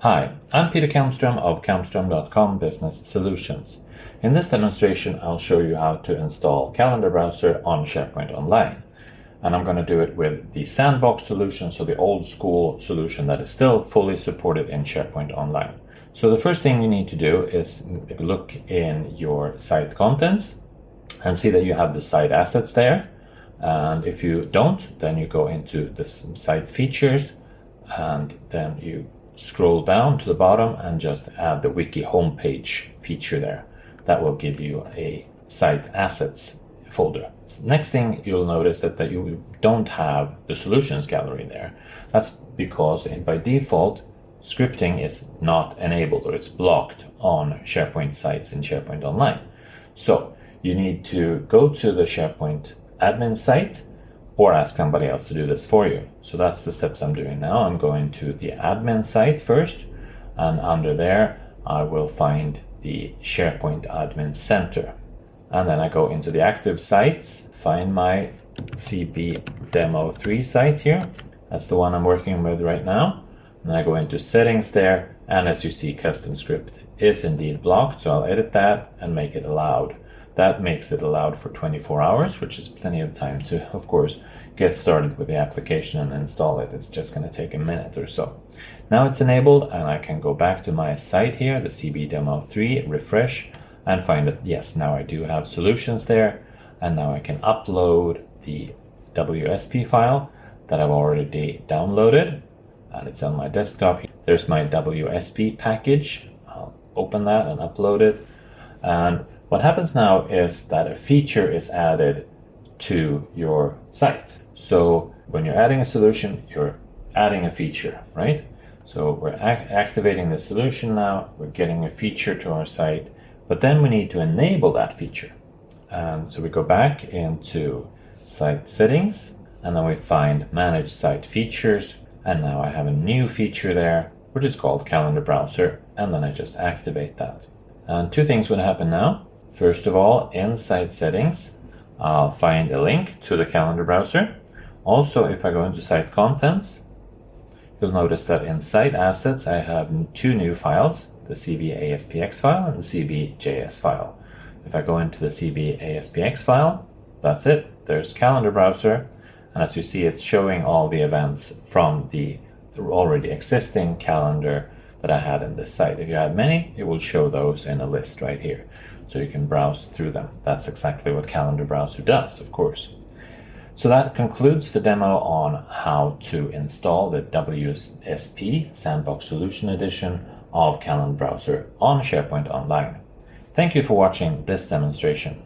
Hi, I'm Peter Kalmstrom of kalmstrom.com Business Solutions. In this demonstration, I'll show you how to install Calendar Browser on SharePoint Online. And I'm going to do it with the sandbox solution, so the old school solution that is still fully supported in SharePoint Online. So the first thing you need to do is look in your site contents and see that you have the site assets there. And if you don't, then you go into the site features and then you scroll down to the bottom and just add the wiki homepage feature there. That will give you a site assets folder. Next thing you'll notice that you don't have the solutions gallery there. That's because by default scripting is not enabled, or it's blocked on SharePoint sites in SharePoint Online. So you need to go to the SharePoint admin site or ask somebody else to do this for you. So that's the steps I'm doing now. I'm going to the admin site first, and under there I will find the SharePoint Admin Center. And then I go into the active sites, find my CB Demo 3 site here. That's the one I'm working with right now. And then I go into settings there, and as you see, custom script is indeed blocked, so I'll edit that and make it allowed. That makes it allowed for 24 hours, which is plenty of time to, of course, get started with the application and install it. It's just going to take a minute or so. Now it's enabled, and I can go back to my site here, the CB Demo 3, refresh, and find that, yes, now I do have solutions there. And now I can upload the WSP file that I've already downloaded, and it's on my desktop. There's my WSP package. I'll open that and upload it. And what happens now is that a feature is added to your site. So when you're adding a solution, you're adding a feature, right? So we're activating the solution now, we're getting a feature to our site, but then we need to enable that feature. And so we go back into site settings, and then we find manage site features, and now I have a new feature there, which is called Calendar Browser, and then I just activate that. And two things would happen now. First of all, in site settings, I'll find a link to the Calendar Browser. Also, if I go into site contents, you'll notice that in site assets, I have two new files, the CB-ASPX file and the CB-JS file. If I go into the CB-ASPX file, that's it. There's Calendar Browser. And as you see, it's showing all the events from the already existing calendar that I had in this site. If you add many, it will show those in a list right here. So you can browse through them. That's exactly what Calendar Browser does, of course. So that concludes the demo on how to install the WSP Sandbox Solution Edition of Calendar Browser on SharePoint Online. Thank you for watching this demonstration.